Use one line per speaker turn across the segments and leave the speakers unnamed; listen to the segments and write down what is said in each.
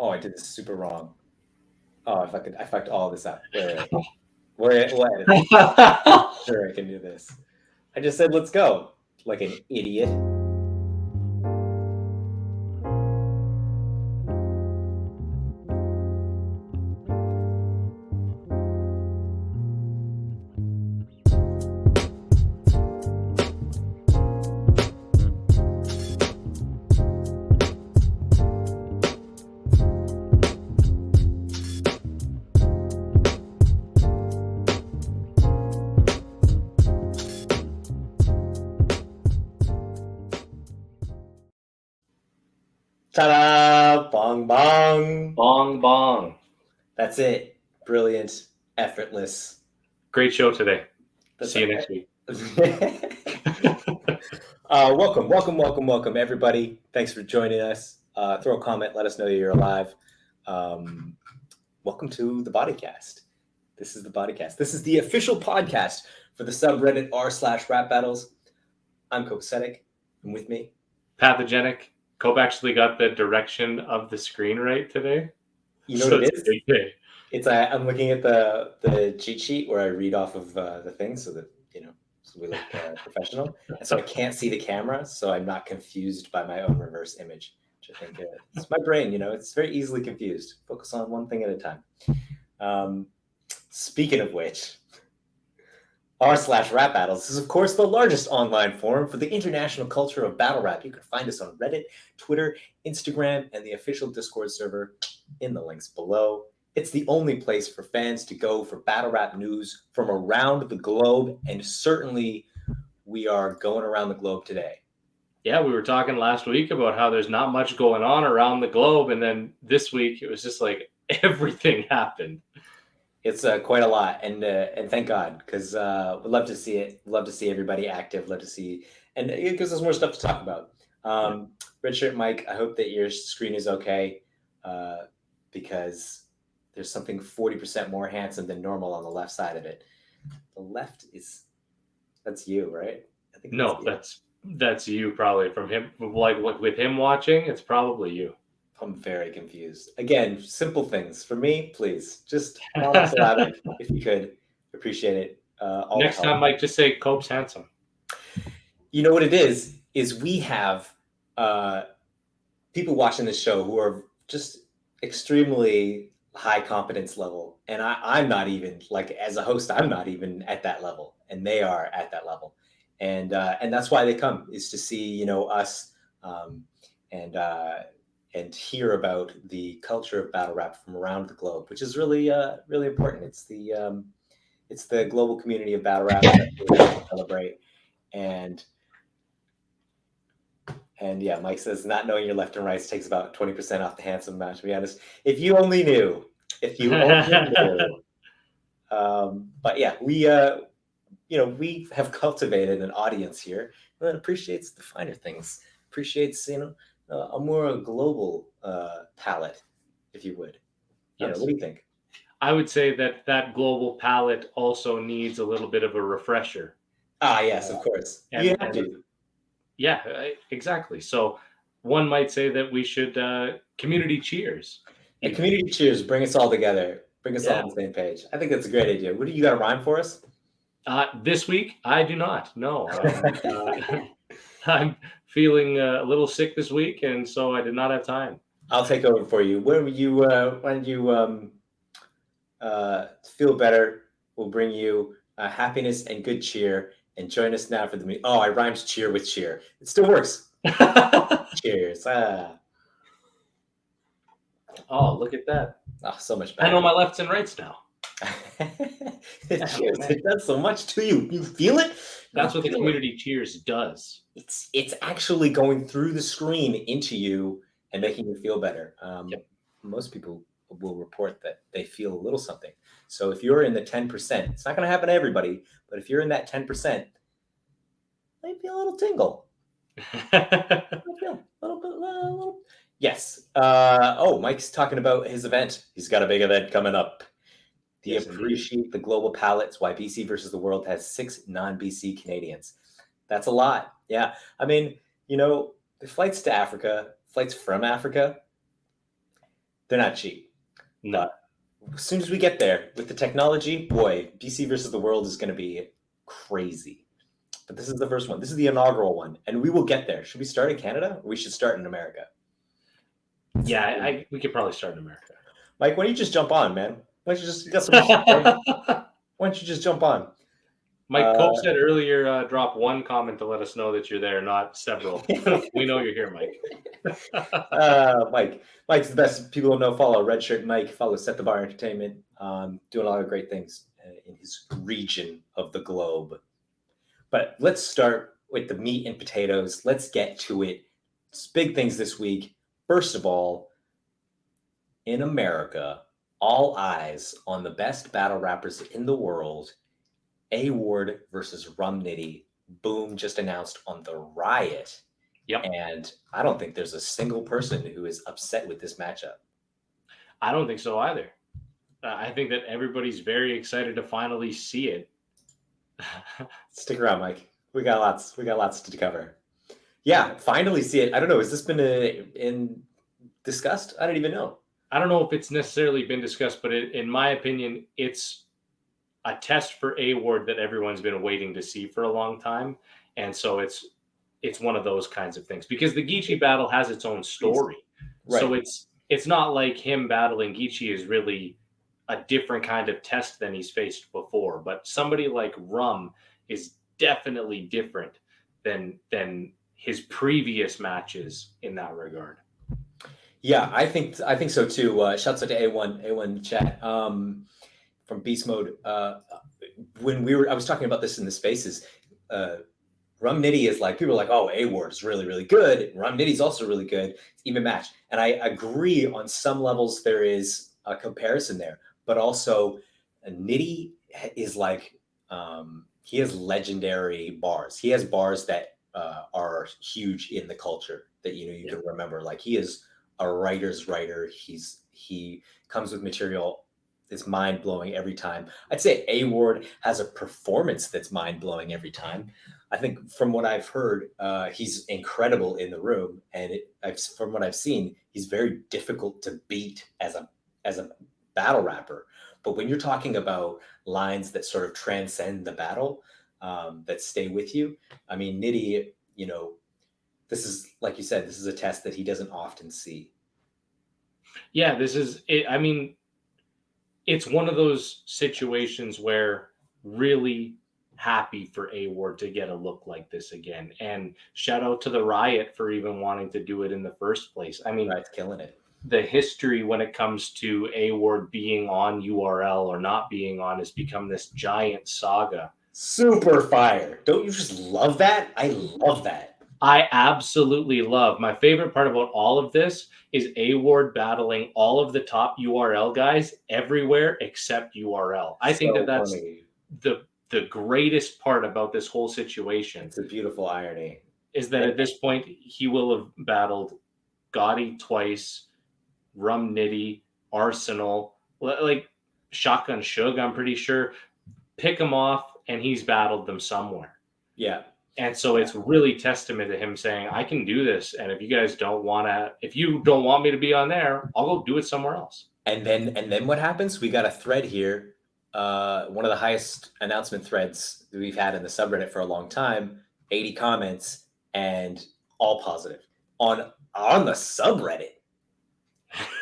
Oh, I did this super wrong. Oh, I fucked all this up. Wait. Sure, I can do this. I just said, let's go. Like an idiot. Ta-da! Bong bong.
Bong bong.
That's it. Brilliant. Effortless.
Great show today.
That's
See you next week.
Welcome, everybody. Thanks for joining us. Throw a comment. Let us know you're alive. Welcome to the Bodycast. This is the Bodycast. This is the official podcast for the subreddit r/rap battles. I'm Copasetic, and with me,
Pathogenic. Cope actually got the direction of the screen right today.
You know what it is?
It's a big day.
It's I'm looking at the cheat sheet where I read off of the thing so that so we look professional. And so I can't see the camera, so I'm not confused by my own reverse image, which I think it's my brain. It's very easily confused. Focus on one thing at a time. Speaking of which, r/rap battles is of course the largest online forum for the international culture of battle rap. You can find us on Reddit, Twitter, Instagram, and the official Discord server in the links below. It's the only place for fans to go for battle rap news from around the globe, and certainly we are going around the globe today.
Yeah, we were talking last week about how there's not much going on around the globe, and then this week it was just like everything happened.
It's quite a lot, and thank God, because we'd love to see it. Love to see everybody active. Love to see, and it gives us more stuff to talk about. Red Shirt Mike, I hope that your screen is okay, because there's something 40% more handsome than normal on the left side of it. The left that's you, right?
I think that's you probably from him. Like with him watching, it's probably you.
I'm very confused. Again, simple things for me, please. Just monosyllabic, if you could. Appreciate it.
Next time, Mike, just say Cope's handsome.
You know what it is we have people watching this show who are just extremely high competence level. And I'm not even, like, as a host, I'm not even at that level. And they are at that level. And that's why they come, is to see, us and hear about the culture of battle rap from around the globe, which is really, really important. It's the global community of battle rap that we celebrate. And yeah, Mike says not knowing your left and right takes about 20% off the handsome amount. To be honest, if you only knew. But yeah, we have cultivated an audience here that appreciates the finer things. Appreciates a more global palette, if you would.
Yes.
What do you think?
I would say that global palette also needs a little bit of a refresher.
Yes, of course. You have to.
Yeah, exactly. So one might say that we should community cheers.
And community cheers, bring us all together. Bring us all on the same page. I think that's a great idea. What do you got a rhyme for us?
This week, I do not. No. I'm feeling a little sick this week, and so I did not have time.
I'll take over for you. When you feel better, we'll bring you happiness and good cheer. And join us now for the meeting. Oh, I rhymed cheer with cheer. It still works. Cheers.
Oh, look at that.
Oh, so much better.
I know my lefts and rights now.
Cheers. It does so much to you. You feel it?
That's what the community cheers does.
It's actually going through the screen into you and making you feel better. Most people will report that they feel a little something. So if you're in the 10%, it's not going to happen to everybody, but if you're in that 10%, maybe a little tingle. Yes. Mike's talking about his event. He's got a big event coming up. Appreciate the global palettes. Why BC versus the world has 6 non-BC Canadians. That's a lot. Yeah. I mean, the flights to Africa, flights from Africa, They're not cheap.
No.
As soon as we get there with the technology, boy, BC versus the world is going to be crazy. But this is the first one. This is the inaugural one, and we will get there. Should we start in Canada, or we should start in America?
Yeah, we could probably start in America.
Mike, why don't you just jump on, man? Why don't you just get some? Why don't you just jump on?
Mike Cope said earlier, drop one comment to let us know that you're there, not several. We know you're here, Mike.
Mike's the best. People don't know. Follow Red Shirt Mike. Follow Set the Bar Entertainment. Doing a lot of great things in his region of the globe. But let's start with the meat and potatoes. Let's get to it. It's big things this week. First of all, in America, all eyes on the best battle rappers in the world. A-Ward versus Rum Nitty. Boom, just announced on the Riot.
Yep.
And I don't think there's a single person who is upset with this matchup.
I don't think so either. I think that everybody's very excited to finally see it.
Stick around, Mike. We got lots to cover. Yeah, finally see it. I don't know. Has this been discussed? I don't even know.
I don't know if it's necessarily been discussed, but in my opinion, it's a test for A-Ward that everyone's been waiting to see for a long time. And so it's one of those kinds of things, because the Geechee battle has its own story. Right. So it's not like him battling Geechee is really a different kind of test than he's faced before. But somebody like Rum is definitely different than his previous matches in that regard.
Yeah, I think so too. Shouts out to A1 chat from Beast Mode. When I was talking about this in the spaces, Rum Nitty is like, people are like, oh, A-Ward is really, really good. Rum Nitty's also really good. It's even match. And I agree on some levels there is a comparison there, but also Nitty is like, he has legendary bars. He has bars that are huge in the culture that, you can remember. Like, he is a writer's writer. He comes with material that's mind-blowing every time. I'd say A-Ward has a performance that's mind-blowing every time. I think from what I've heard, he's incredible in the room, and from what I've seen, he's very difficult to beat as a battle rapper. But when you're talking about lines that sort of transcend the battle, that stay with you, I mean, Nitty, this is, like you said, this is a test that he doesn't often see.
Yeah, this is it. I mean, it's one of those situations where really happy for A-Ward to get a look like this again. And shout out to the Riot for even wanting to do it in the first place. I mean,
Riot's killing it.
The history when it comes to A-Ward being on URL or not being on has become this giant saga.
Super fire. Don't you just love that? I love that.
I absolutely love. My favorite part about all of this is A-Ward battling all of the top URL guys everywhere except URL. I think that's funny. The greatest part about this whole situation.
It's a beautiful irony.
Is that at this point, he will have battled Gotti twice, Rum Nitty, Arsenal, like Shotgun Suge, I'm pretty sure. Pick him off, and he's battled them somewhere.
Yeah.
And so it's really testament to him saying, I can do this. And if you guys don't if you don't want me to be on there, I'll go do it somewhere else.
And then what happens? We got a thread here. One of the highest announcement threads that we've had in the subreddit for a long time, 80 comments and all positive on the subreddit.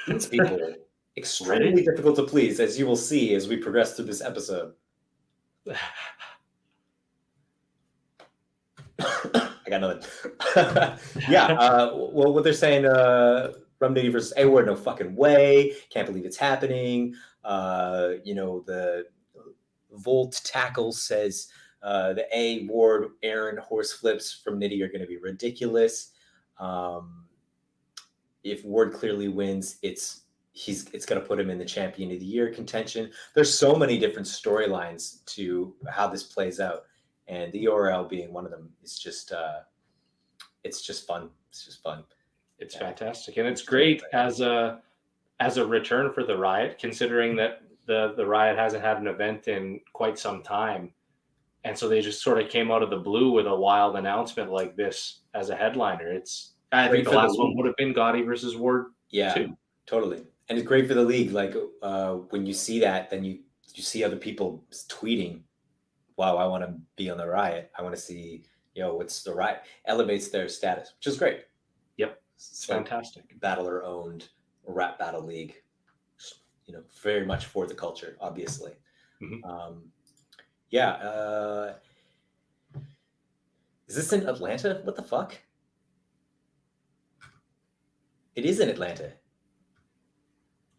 These people are extremely difficult to please, as you will see as we progress through this episode. I got nothing. Yeah. Well, what they're saying, Rum Nitty versus A-Ward, no fucking way. Can't believe it's happening. The Volt Tackle says the A-Ward Aaron horse flips from Nitty are going to be ridiculous. If Ward clearly wins, it's going to put him in the Champion of the Year contention. There's so many different storylines to how this plays out. And the URL being one of them is just, it's just fun. It's just fun.
It's fantastic. And it's great as a return for the Riot, considering that the Riot hasn't had an event in quite some time. And so they just sort of came out of the blue with a wild announcement like this as a headliner. I think the last one would have been Gotti versus Ward.
Yeah,
too.
Totally. And it's great for the league. Like when you see that, then you see other people tweeting, wow, I want to be on the Riot. I want to see, what's the Riot? Elevates their status, which is great.
Yep. It's fantastic.
Like Battler owned rap battle league, very much for the culture, obviously.
Mm-hmm.
Yeah. Is this in Atlanta? What the fuck? It is in Atlanta.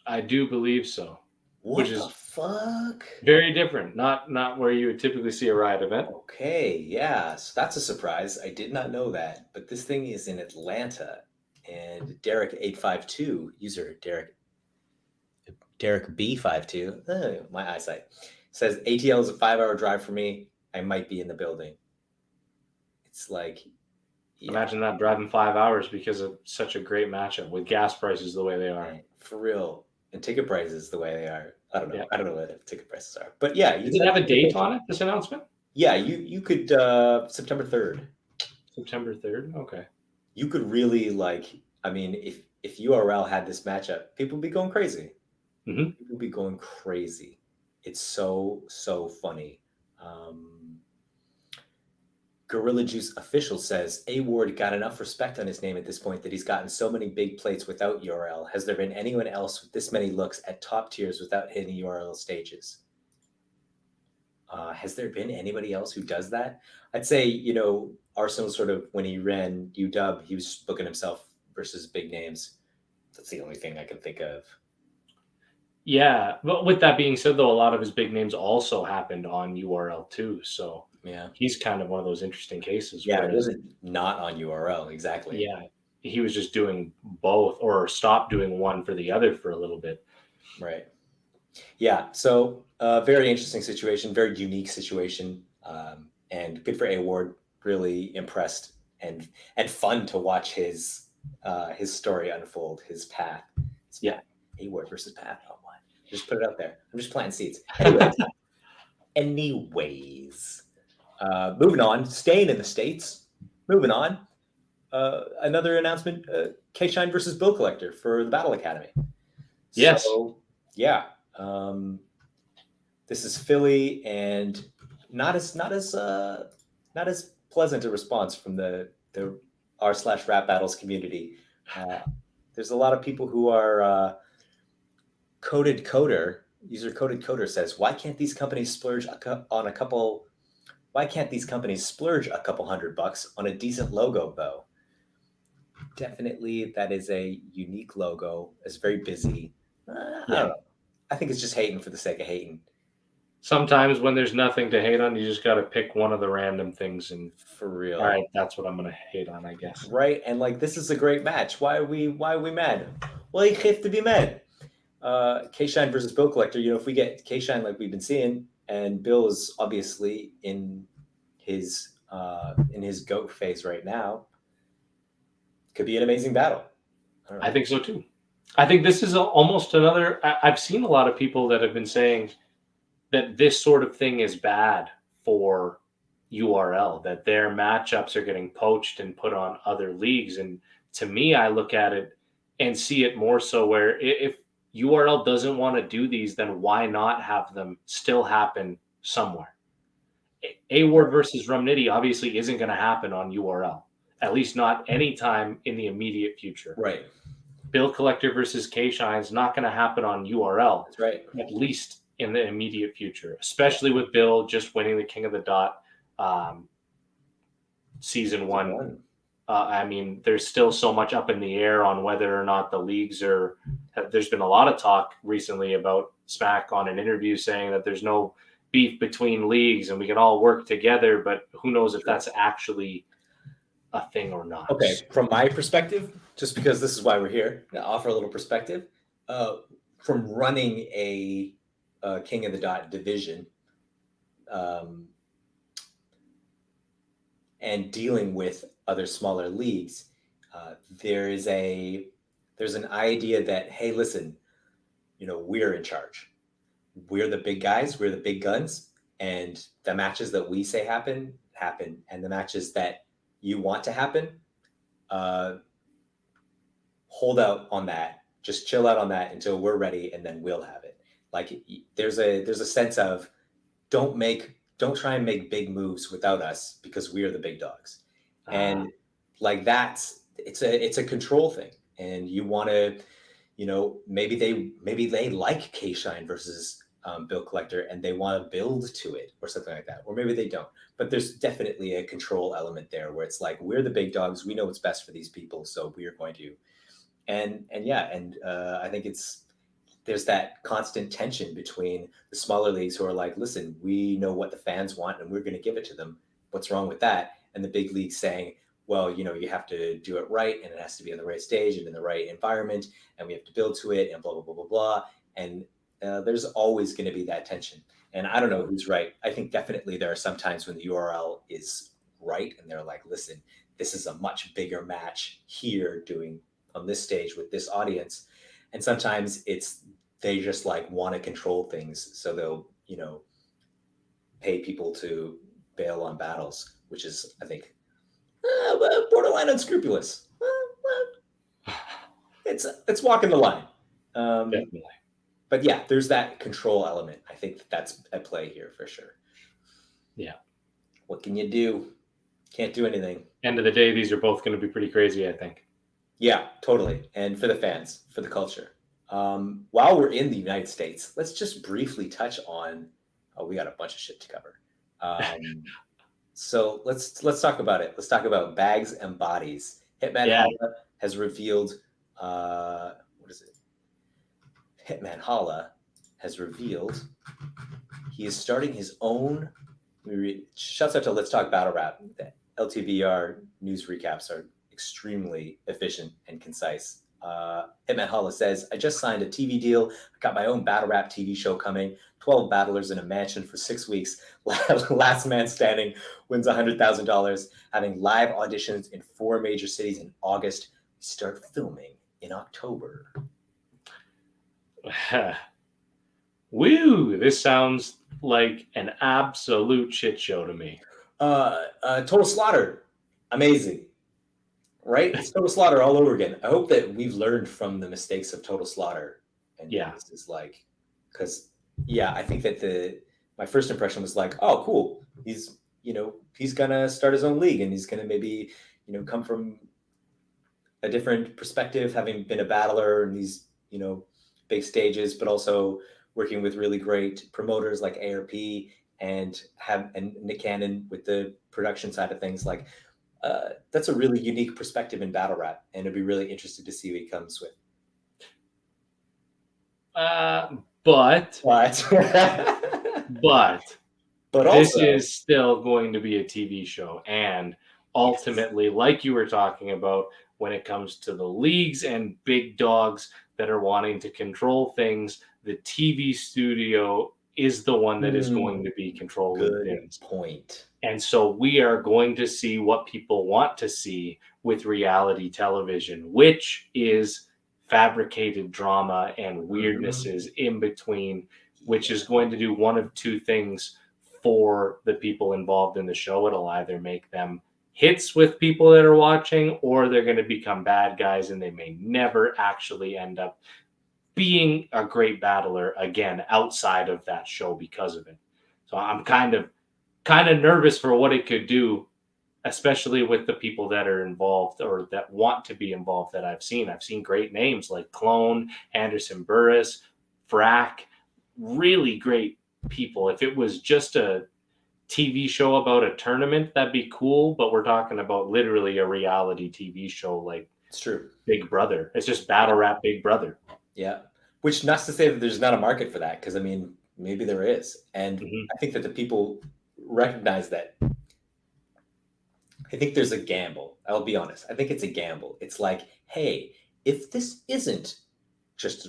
I do believe so.
What the fuck?
Very different. Not where you would typically see a Riot event.
Okay, yeah. So that's a surprise. I did not know that. But this thing is in Atlanta. And Derek852, user Derek B52, my eyesight, says ATL is a 5-hour drive for me. I might be in the building. It's like,
yeah. Imagine that, driving 5 hours because of such a great matchup with gas prices the way they are.
For real. And ticket prices the way they are. I don't know.
Yeah.
I don't know what the ticket prices are. But yeah.
Does it have a date on it, this announcement?
Yeah, you could, September 3rd.
September 3rd? Okay.
You could really, if URL had this matchup, people would be going crazy.
Mm-hmm.
People would be going crazy. It's so funny. Gorilla Juice Official says, A Ward got enough respect on his name at this point that he's gotten so many big plates without URL. Has there been anyone else with this many looks at top tiers without hitting URL stages? Has there been anybody else who does that? I'd say, Arsenal sort of, when he ran UW, he was booking himself versus big names. That's the only thing I can think of.
Yeah, but with that being said, though, a lot of his big names also happened on URL too. So
yeah,
he's kind of one of those interesting cases.
Yeah, it wasn't not on URL, exactly.
Yeah, he was just doing both or stopped doing one for the other for a little bit.
Right. Yeah, so very interesting situation, very unique situation, and good for A Ward. Really impressed and fun to watch his story unfold, his path.
Yeah,
A Ward versus Path. Oh my! Just put it out there. I'm just planting seeds. Anyways, moving on. Staying in the States. Moving on. Another announcement: K-Shine versus Bill Collector for the Battle Academy.
Yes.
So, yeah. This is Philly, and not as pleasant a response from the r/rap battles community. There's a lot of people who are Coded Coder. User Coded Coder says, "Why can't these companies splurge Why can't these companies splurge a couple $100 on a decent logo, though?" Definitely, that is a unique logo. It's very busy. I don't know. I think it's just hating for the sake of hating.
Sometimes when there's nothing to hate on, you just got to pick one of the random things and
for real.
All right, that's what I'm going to hate on, I guess.
Right, and this is a great match. Why are we mad? Well, you have to be mad. K-Shine versus Bill Collector. If we get K-Shine like we've been seeing, and Bill is obviously in his GOAT phase right now, could be an amazing battle.
I think so too. I think this is almost another. I've seen a lot of people that have been saying that this sort of thing is bad for URL, that their matchups are getting poached and put on other leagues. And to me, I look at it and see it more so where if URL doesn't want to do these, then why not have them still happen somewhere? A Ward versus Nitty obviously isn't going to happen on URL, at least not anytime in the immediate future.
Right.
Bill Collector versus K-Shine is not going to happen on URL.
That's right.
At least in the immediate future, especially with Bill just winning the King of the Dot season one. I mean, there's still so much up in the air on whether or not the leagues are. There's been a lot of talk recently about Smack on an interview saying that there's no beef between leagues and we can all work together, but who knows if that's actually a thing or not.
Okay, from my perspective, just because this is why we're here, to offer a little perspective, from running a King of the Dot division, and dealing with other smaller leagues, there's an idea that, hey, listen, we're in charge. We're the big guys. We're the big guns. And the matches that we say happen. And the matches that you want to happen, hold out on that Just chill out on that until we're ready, and then we'll have it. Like there's a sense of don't try and make big moves without us because we are the big dogs. And like it's a control thing. And you want to, maybe they like K-Shine versus Bill Collector and they want to build to it or something like that. Or maybe they don't. But there's definitely a control element there where it's like, we're the big dogs. We know what's best for these people. So we are going to. And I think there's that constant tension between the smaller leagues who are like, listen, we know what the fans want and we're going to give it to them. What's wrong with that? And the big leagues saying, well, you have to do it right and it has to be on the right stage and in the right environment and we have to build to it and blah, blah, blah, blah, blah. And there's always going to be that tension. And I don't know who's right. I think definitely there are some times when the URL is right and they're like, listen, this is a much bigger match here doing on this stage with this audience. And sometimes they just like want to control things. So they'll, pay people to bail on battles, which is, I think, borderline unscrupulous. It's walking the line.
Definitely.
But yeah, there's that control element. I think that's at play here for sure.
Yeah.
What can you do? Can't do anything.
End of the day, these are both going to be pretty crazy, I think.
Yeah, totally. And for the fans, for the culture. While we're in the United States, let's just briefly touch on. Oh, we got a bunch of shit to cover. So let's talk about it. Let's talk about bags and bodies. Hitman Holla has revealed. What is it? Hitman Holla has revealed he is starting his own. Shouts out to Let's Talk Battlerap. The LTBR news recaps are extremely efficient and concise. Hitman Holla says, I just signed a TV deal. I got my own Battlerap TV show coming. 12 battlers in a mansion for 6 weeks. Last man standing wins $100,000. Having live auditions in 4 major cities in August. We start filming in October.
Woo! This sounds like an absolute shit show to me.
Total Slaughter. Amazing. Right? It's Total Slaughter all over again. I hope that we've learned from the mistakes of Total Slaughter. And this is like, because I think that my first impression was like, oh, cool. He's gonna start his own league and he's gonna maybe, come from a different perspective, having been a battler in these, big stages, but also working with really great promoters like ARP and Nick Cannon with the production side of things. Like, that's a really unique perspective in Battlerap, and I'd be really interested to see what he comes with.
But
also,
this is still going to be a TV show, and ultimately, like you were talking about, when it comes to the leagues and big dogs that are wanting to control things, the TV studio is the one that is going to be controlling things.
Good point.
And so we are going to see what people want to see with reality television, which is fabricated drama and weirdnesses in between, which is going to do one of two things for the people involved in the show. It'll either make them hits with people that are watching, or they're going to become bad guys and they may never actually end up being a great battler again outside of that show because of it. So I'm kind of nervous for what it could do, especially with the people that are involved or that want to be involved that I've seen. I've seen great names like Clone, Anderson Burris, Frack, really great people. If it was just a TV show about a tournament, that'd be cool. But we're talking about literally a reality TV show like
it's true.
Big Brother. It's just Battlerap Big Brother.
Yeah. Which not to say that there's not a market for that, because I mean, maybe there is. And I think that the people recognize that. I think there's a gamble. I'll be honest. I think it's a gamble. It's like, hey, if this isn't just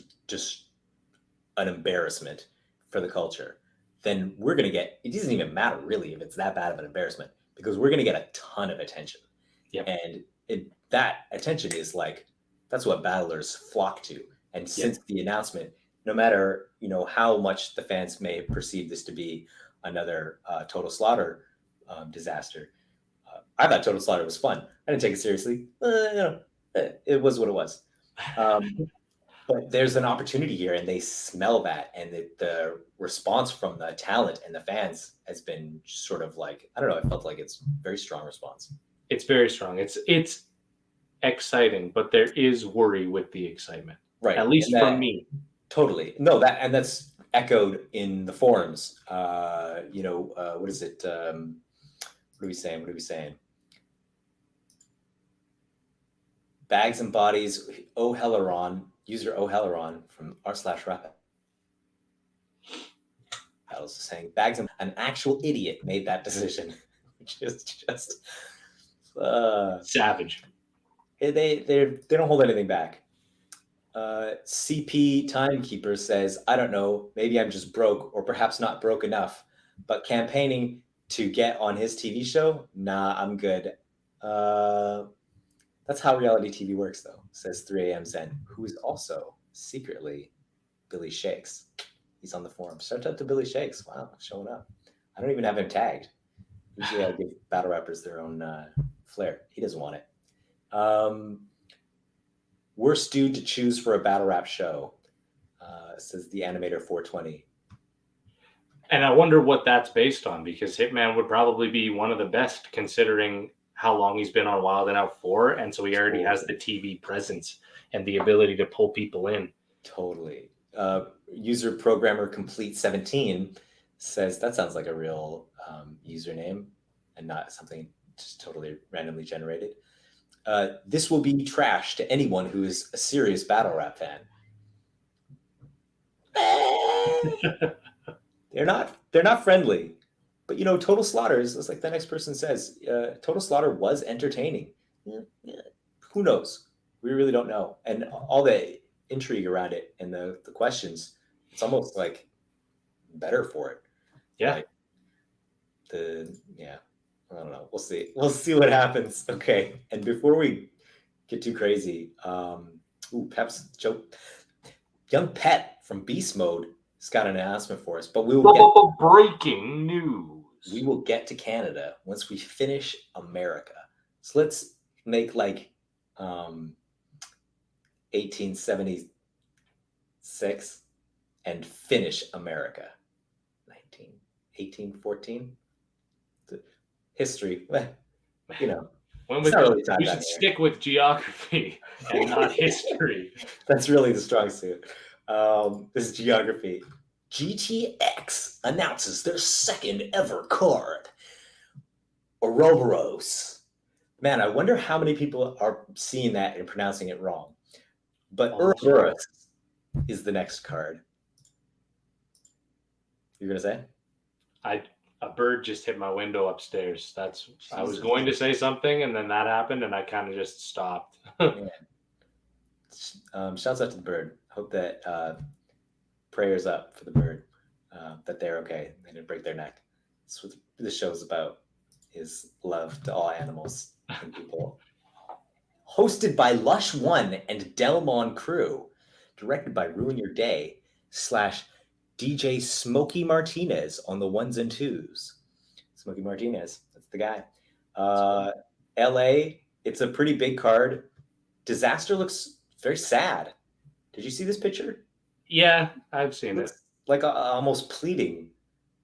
an embarrassment for the culture, then we're going to get, it doesn't even matter really if it's that bad of an embarrassment, because we're going to get a ton of attention.
Yep.
And that attention is like, that's what battlers flock to. And since the announcement, no matter, how much the fans may perceive this to be another Total Slaughter disaster, I thought Total Slaughter was fun. I didn't take it seriously. It was what it was. But there's an opportunity here, and they smell that, and the response from the talent and the fans has been sort of like, I don't know, I felt like it's very strong response.
It's very strong. It's exciting, but there is worry with the excitement.
Right.
At least from me.
Totally. No, that's echoed in the forums. What is it? What are we saying? What are we saying? Bags and Bodies, O'Helleron, user O'Helleron from r/rap. I was saying Bags and an actual idiot made that decision, which is just
savage.
They don't hold anything back. CP Timekeeper says, I don't know, maybe I'm just broke, or perhaps not broke enough, but campaigning to get on his TV show? Nah, I'm good. That's how reality TV works, though, says 3 a.m. Zen, who is also secretly Billy Shakes. He's on the forum. Shout out to Billy Shakes. Wow, showing up. I don't even have him tagged. Usually I give battle rappers their own flair. He doesn't want it. Worst dude to choose for a battle rap show, says the animator 420.
And I wonder what that's based on, because Hitman would probably be one of the best considering how long he's been on Wild 'N Out 4, and so he already has the TV presence and the ability to pull people in.
Totally. User Programmer Complete 17 says that sounds like a real username and not something just totally randomly generated. This will be trash to anyone who is a serious battle rap fan. They're not friendly. But Total Slaughter is like the next person says. Total Slaughter was entertaining. Who knows? We really don't know. And all the intrigue around it and the questions, it's almost like better for it.
Yeah.
Like I don't know. We'll see. We'll see what happens. Okay. And before we get too crazy, Pep's joke. Young Pet from Beast Mode has got an announcement for us, but we will get
breaking news.
We will get to Canada once we finish America. So let's make like 1876 and finish America. 1814. History,
when
really
we should stick with geography and not history.
That's really the strong suit. This is geography. GTX announces their second ever card, Ouroboros. Man, I wonder how many people are seeing that and pronouncing it wrong. But Ouroboros is the next card. You're gonna say?
A bird just hit my window upstairs. I was going to say something, and then that happened, and I kind of just stopped.
Shouts out to the bird. Hope that prayers up for the bird, that they're okay. They didn't break their neck. That's what this show is about, is love to all animals and people. Hosted by Lush One and Delmon Crew. Directed by Ruin Your Day / DJ Smokey Martinez on the ones and twos. Smokey Martinez, that's the guy. LA, it's a pretty big card. Disaster looks very sad. Did you see this picture?
Yeah, I've seen it.
Like almost pleading.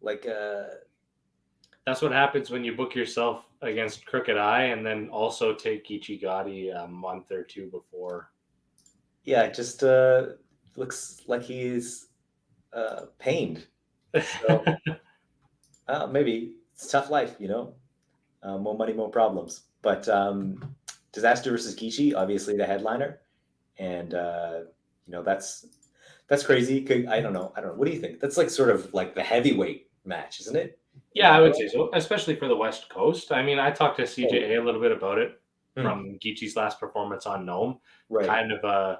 That's what happens when you book yourself against Crooked Eye and then also take Geechee Gotti a month or two before.
Yeah, it just looks like he's pained. So, maybe it's tough life, more money, more problems. But Disaster versus Geechee, obviously the headliner, and that's crazy. I don't know. What do you think? That's like sort of like the heavyweight match, isn't it?
Yeah, I would say so, especially for the West Coast. I mean, I talked to CJA a little bit about it from Geechee's last performance on Gnome.
Right.
Kind of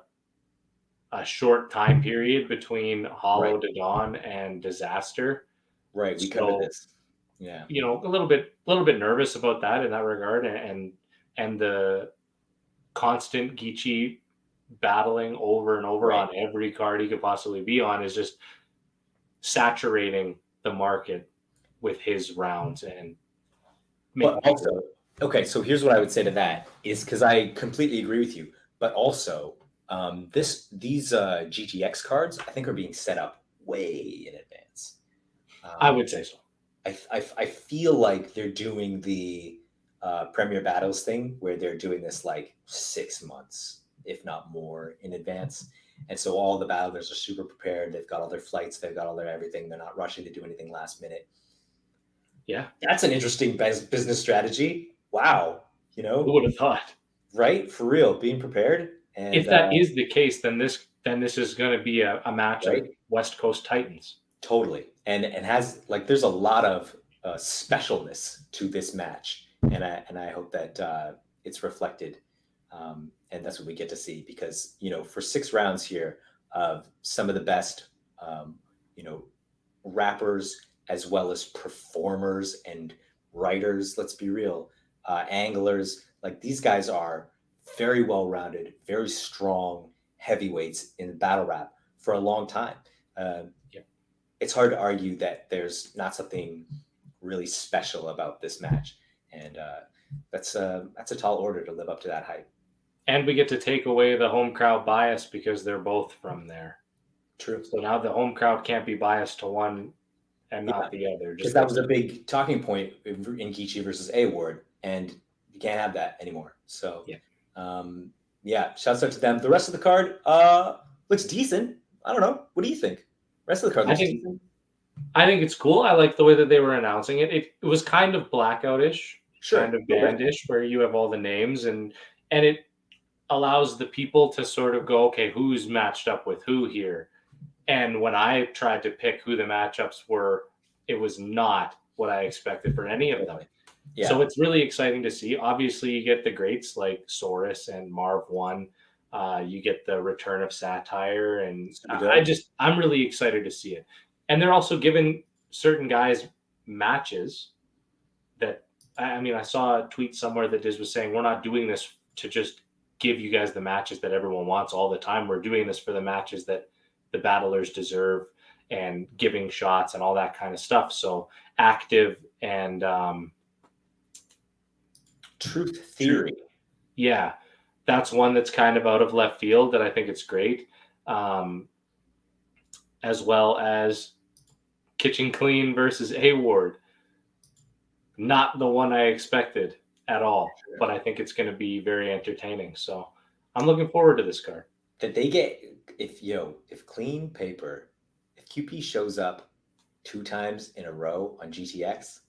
a short time period between Hollow to Dawn and Disaster.
Right. We covered this. Yeah.
A little bit nervous about that in that regard, and the constant Geechee battling over and over on every card he could possibly be on is just saturating the market with his rounds.
But also, okay, so here's what I would say to that is, because I completely agree with you, but also These GTX cards, I think, are being set up way in advance.
I would say so.
I feel like they're doing the Premier Battles thing where they're doing this like 6 months, if not more, in advance. And so all the battlers are super prepared. They've got all their flights. They've got all their everything. They're not rushing to do anything last minute.
Yeah.
That's an interesting business strategy. Wow.
Who would have thought?
Right? For real, being prepared. And
if that is the case, then this is going to be a match
right?
of West Coast Titans.
Totally. And has like there's a lot of specialness to this match, and I hope that it's reflected, and that's what we get to see, because for 6 rounds here of some of the best rappers as well as performers and writers. Let's be real, anglers. Like, these guys are very well rounded, very strong heavyweights in battle rap for a long time. It's hard to argue that there's not something really special about this match, and that's a tall order to live up to that hype.
And we get to take away the home crowd bias because they're both from there.
True.
So now the home crowd can't be biased to one and not the other.
Because that was a big talking point in Geechee versus A Ward, and you can't have that anymore. So shouts out to them. The rest of the card looks decent. I don't know. What do you think? Rest of the card looks decent.
I think it's cool. I like the way that they were announcing it. It was kind of blackout-ish, kind of band-ish, where you have all the names, and it allows the people to sort of go, okay, who's matched up with who here? And when I tried to pick who the matchups were, it was not what I expected for any of them. Yeah. So it's really exciting to see. Obviously, you get the greats like Saurus and Marv 1. You get the return of Satire, and I'm really excited to see it. And they're also giving certain guys matches that, I mean, I saw a tweet somewhere that Diz was saying, we're not doing this to just give you guys the matches that everyone wants all the time. We're doing this for the matches that the battlers deserve, and giving shots and all that kind of stuff. So Active and
Truth Theory.
Yeah, that's one that's kind of out of left field that I think it's great. As well as Kitchen Clean versus A Ward. Not the one I expected at all, but I think it's going to be very entertaining. So I'm looking forward to this card.
That they get, if Clean Paper, if QP shows up 2 times in a row on GTX,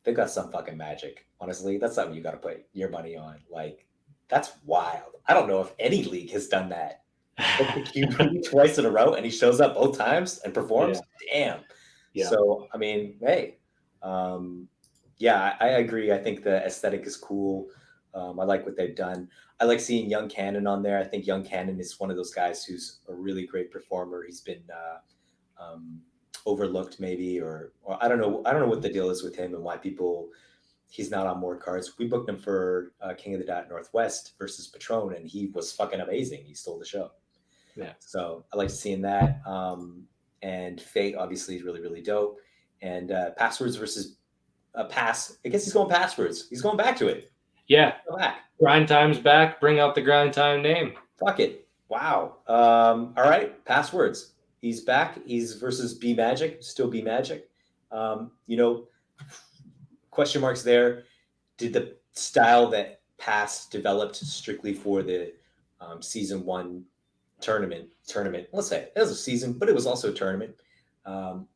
they've got some fucking magic. Honestly, that's something you got to put your money on. Like, that's wild. I don't know if any league has done that. QP twice in a row, and he shows up both times and performs. Yeah. Damn. Yeah. So, I mean, hey, I agree. I think the aesthetic is cool. I like what they've done. I like seeing Young Cannon on there. I think Young Cannon is one of those guys who's a really great performer. He's been overlooked, maybe, or I don't know. I don't know what the deal is with him and why he's not on more cards. We booked him for King of the Dot Northwest versus Patron, and he was fucking amazing. He stole the show. Yeah. So I like seeing that. And Fate obviously is really, really dope. And Passwords versus Pass. I guess he's going Passwords. He's going back to it.
Yeah. Go back. Grind Time's back. Bring out the Grind Time name.
Fuck it. Wow. All right. Passwords. He's back. He's versus B Magic. Still B Magic. Question marks there. Did the style that Pass developed strictly for the season 1 tournament, let's say it was a season, but it was also a tournament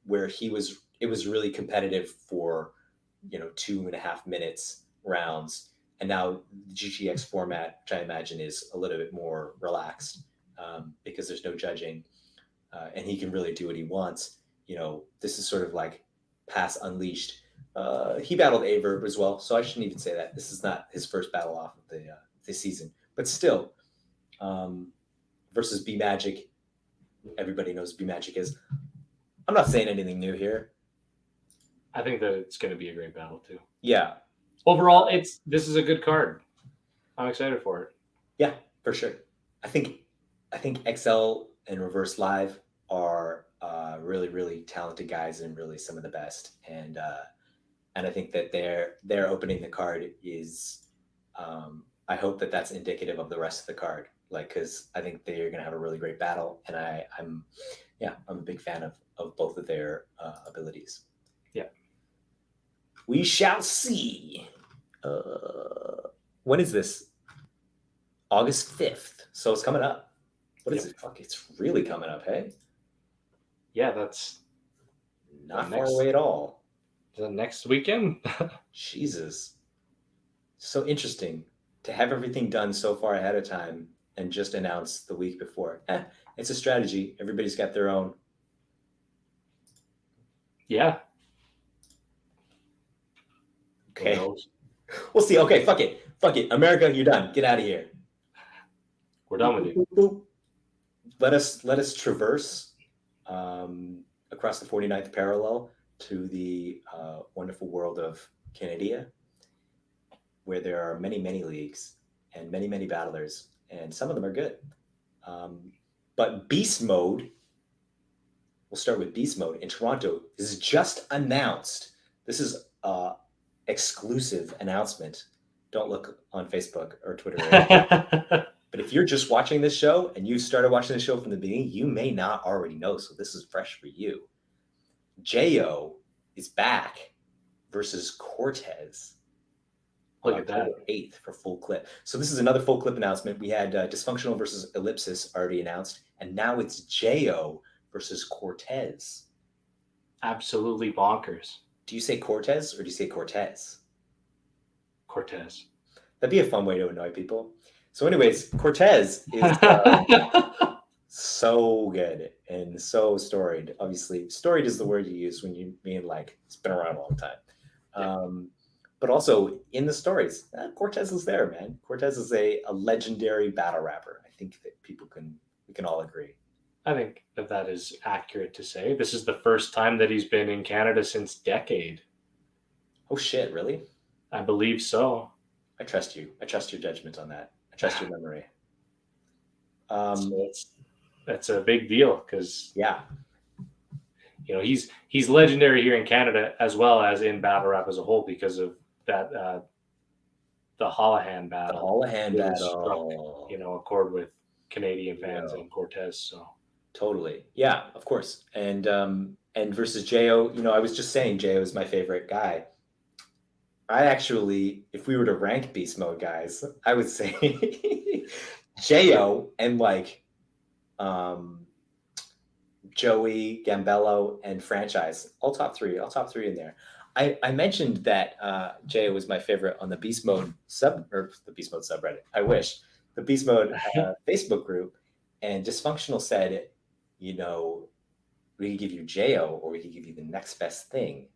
where it was really competitive for 2.5 minutes rounds, and now the GTX format, which I imagine is a little bit more relaxed because there's no judging, and he can really do what he wants. This is sort of like Pass Unleashed. He battled Averb as well, so I shouldn't even say that. This is not his first battle off of the season, but still, versus B Magic. Everybody knows B Magic is. I'm not saying anything new here.
I think that it's going to be a great battle too.
Yeah.
Overall, this is a good card. I'm excited for it.
Yeah, for sure. I think XL and Reverse Live are really, really talented guys and really some of the best. And I think that their opening the card is. I hope that that's indicative of the rest of the card. like, because I think they're gonna have a really great battle, and I'm a big fan of both of their abilities.
Yeah,
we shall see. When is this? August 5th. So it's coming up. What is it? Fuck, it's really coming up, hey?
Yeah, that's
not far away at all.
The next weekend?
Jesus. So interesting to have everything done so far ahead of time and just announce the week before. It's a strategy. Everybody's got their own.
Yeah.
Okay. We'll see. Okay, fuck it. Fuck it. America, you're done. Get out of here.
We're done with you.
Let us traverse across the 49th parallel to the wonderful world of Canada, where there are many, many leagues and many, many battlers, and some of them are good. But Beast Mode, we'll start with Beast Mode in Toronto. This is just announced. This is exclusive announcement. Don't look on Facebook or Twitter. But if you're just watching this show and you started watching the show from the beginning, you may not already know. So this is fresh for you. Jo is back versus Cortez.
Look at that.
8th for full clip. So this is another full clip announcement. We had Dysfunctional versus Ellipsis already announced. And now it's Jo versus Cortez.
Absolutely bonkers.
Do you say Cortez or do you say Cortez?
Cortez.
That'd be a fun way to annoy people. So anyways, Cortez is so good and so storied. Obviously, storied is the word you use when you mean like it's been around a long time. Yeah. But also in the stories, Cortez is there, man. Cortez is a legendary battle rapper. I think that we can all agree.
I think that is accurate to say. This is the first time that he's been in Canada since decade.
Oh shit, really?
I believe so.
I trust you. I trust your judgment on that. I trust your memory.
So that's a big deal because he's legendary here in Canada as well as in battle rap as a whole because of that the Holohan battle.
The Holohan battle
struck, a chord with Canadian fans and Cortez. So
totally, yeah, of course. And versus Jo, I was just saying Jo is my favorite guy. I actually, if we were to rank Beast Mode guys, I would say Jo and like Joey, Gambello, and Franchise, all top three in there. I mentioned that Jo was my favorite on the Beast Mode subreddit. I wish the Beast Mode Facebook group, and Dysfunctional said, we could give you Jo or we could give you the next best thing.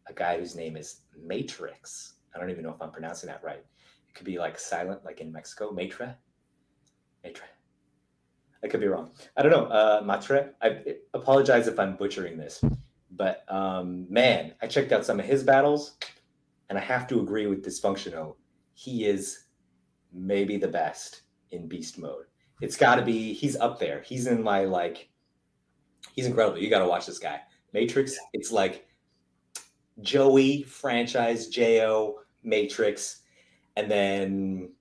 A guy whose name is Matrix. I don't even know if I'm pronouncing that right. It could be like silent, like in Mexico. Matre. I could be wrong. I don't know. Matre. I apologize if I'm butchering this. But man, I checked out some of his battles, and I have to agree with Dysfunctional. He is maybe the best in Beast Mode. It's got to be. He's up there. He's in my he's incredible. You got to watch this guy. Matrix. It's like Joey, Franchise, Jo, Matrix, and then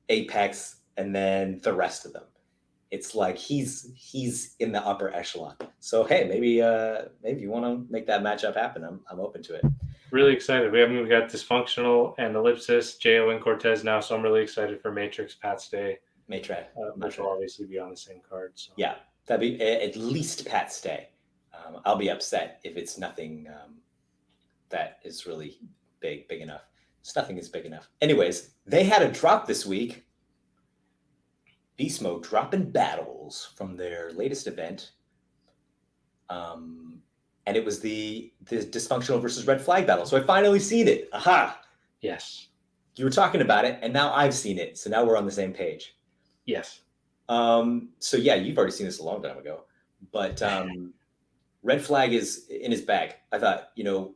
Apex, and then the rest of them. It's like he's in the upper echelon. So hey, maybe you want to make that matchup happen. I'm open to it.
Really excited. We got Dysfunctional and Ellipsis, Jo and Cortez now. So I'm really excited for Matrix, Pat's Day.
Matrix,
which will obviously be on the same card. So.
Yeah, that'd be at least Pat's Day. I'll be upset if it's nothing that is really big enough. It's nothing is big enough. Anyways, they had a drop this week. Beast Mode dropping battles from their latest event. And it was the Dysfunctional versus Red Flag battle. So I finally seen it. Aha.
Yes.
You were talking about it, and now I've seen it. So now we're on the same page.
Yes.
So yeah, you've already seen this a long time ago. But Red Flag is in his bag. I thought,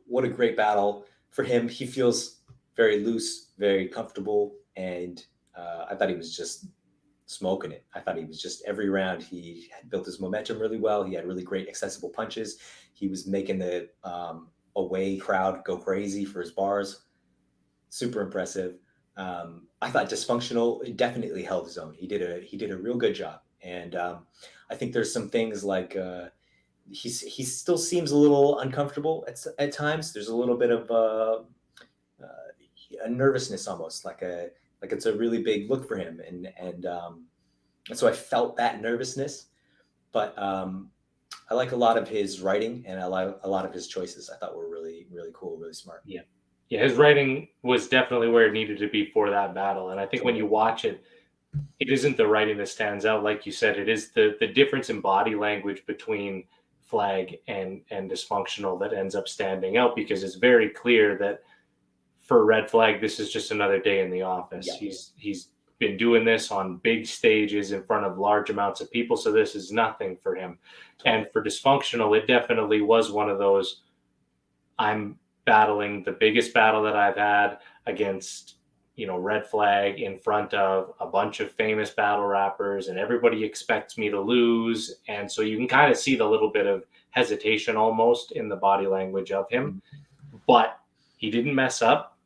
what a great battle for him. He feels very loose, very comfortable, and I thought he was just smoking it. I thought he was just every round he had built his momentum really well. He had really great accessible punches. He was making the away crowd go crazy for his bars. Super impressive. I thought Dysfunctional definitely held his own. He did a real good job, and I think there's some things like he still seems a little uncomfortable at times. There's a little bit of a nervousness, almost like it's a really big look for him, and so I felt that nervousness. But I like a lot of his writing, and I like a lot of his choices. I thought were really really cool, really smart.
Yeah. Yeah, his writing was definitely where it needed to be for that battle. And I think when you watch it, it isn't the writing that stands out. Like you said, it is the difference in body language between Flag and Dysfunctional that ends up standing out, because it's very clear that for Red Flag, this is just another day in the office.
Yeah.
He's been doing this on big stages in front of large amounts of people, so this is nothing for him. Totally. And for Dysfunctional, it definitely was one of those, I'm battling the biggest battle that I've had against, Red Flag in front of a bunch of famous battle rappers, and everybody expects me to lose. And so you can kind of see the little bit of hesitation almost in the body language of him, but he didn't mess up.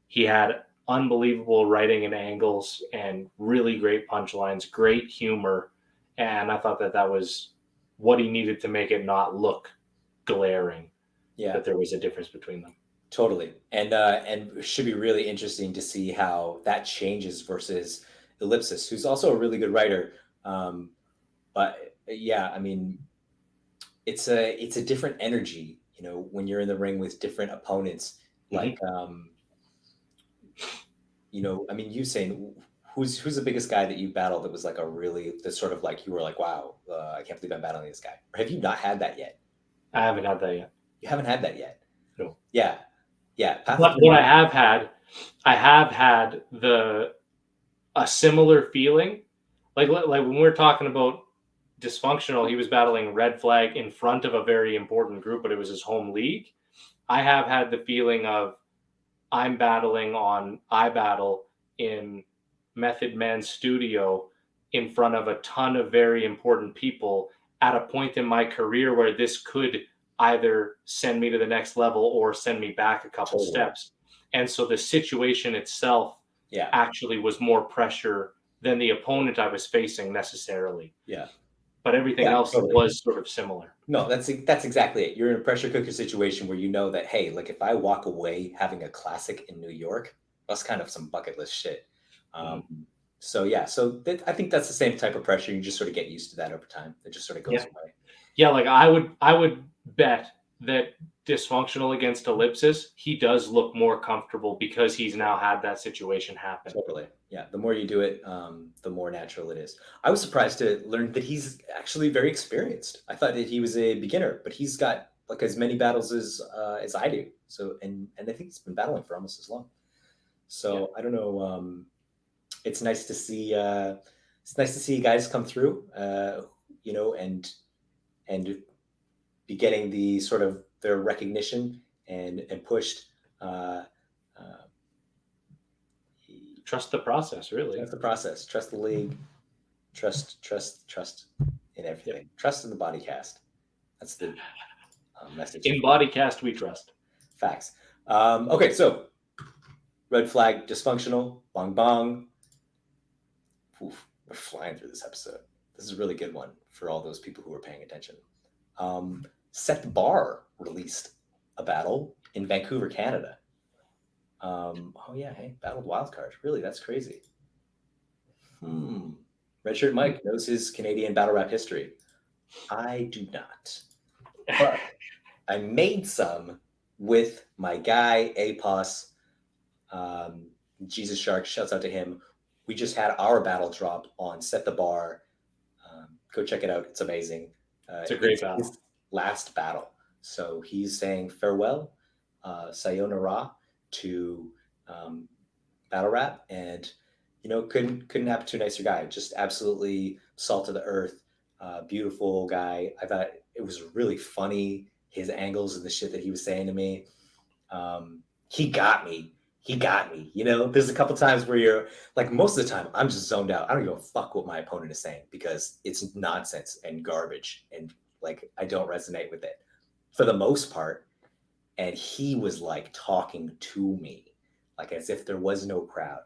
He had unbelievable writing and angles and really great punchlines, great humor. And I thought that was what he needed to make it not look glaring. Yeah, that there was a difference between them.
Totally. And it should be really interesting to see how that changes versus Ellipsis, who's also a really good writer. But yeah, I mean, it's a different energy, when you're in the ring with different opponents. Like, I mean, you saying who's the biggest guy that you battled that was like that sort of like, you were like, wow, I can't believe I'm battling this guy. Or have you not had that yet?
I haven't had that yet.
You haven't had that yet?
No.
Yeah.
But what I have had a similar feeling. Like when we're talking about Dysfunctional, he was battling Red Flag in front of a very important group, but it was his home league. I have had the feeling of I'm battling on iBattle in Method Man's studio in front of a ton of very important people at a point in my career where this could either send me to the next level or send me back a couple steps. And so the situation itself actually was more pressure than the opponent I was facing necessarily.
Yeah.
But everything else was sort of similar.
No, that's exactly it. You're in a pressure cooker situation where you know that, hey, like if I walk away having a classic in New York, that's kind of some bucket list shit. So yeah, I think that's the same type of pressure. You just sort of get used to that over time. It just sort of goes away.
Yeah, like I would bet that Dysfunctional against Ellipsis, he does look more comfortable because he's now had that situation happen.
Totally. Yeah. The more you do it, the more natural it is. I was surprised to learn that he's actually very experienced. I thought that he was a beginner, but he's got like as many battles as I do. So, and I think he's been battling for almost as long. So I don't know. It's nice to see. It's nice to see guys come through, and be getting the sort of their recognition and pushed.
Trust the process, really.
Trust the process. Trust the league. Trust in everything. Yep. Trust in the Bodycast. That's the message.
In Bodycast, we trust.
Facts. Okay, so Red Flag, Dysfunctional, Bong Bong. Oof, we're flying through this episode. This is a really good one for all those people who are paying attention. Sythe Bar released a battle in Vancouver, Canada. Hey, battled wildcard. Really, that's crazy. Redshirt Mike knows his Canadian battle rap history. I do not. But I made some with my guy, APOS. Jesus Shark, shouts out to him. We just had our battle drop on Sythe Bar. Go check it out. It's amazing.
It's a great battle.
His last battle. So he's saying farewell, sayonara to battle rap, and couldn't happen to a nicer guy. Just absolutely salt of the earth, beautiful guy. I thought it was really funny, his angles and the shit that he was saying to me. He got me. There's a couple times where you're like, most of the time I'm just zoned out. I don't give a fuck what my opponent is saying because it's nonsense and garbage, and like I don't resonate with it for the most part. And he was like talking to me, like as if there was no crowd.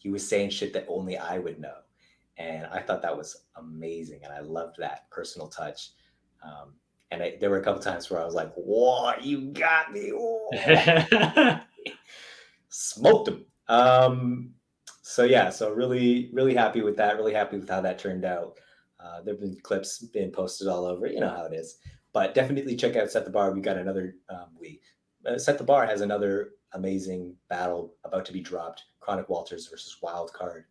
he was saying shit that only I would know. And I thought that was amazing. And I loved that personal touch. There were a couple times where I was like, whoa, you got me. Smoked him. So really, really happy with that. Really happy with how that turned out. There have been clips being posted all over. You know how it is. But definitely check out Set the Bar. We got another Set the Bar has another amazing battle about to be dropped. Chronic Walters versus Wild Card.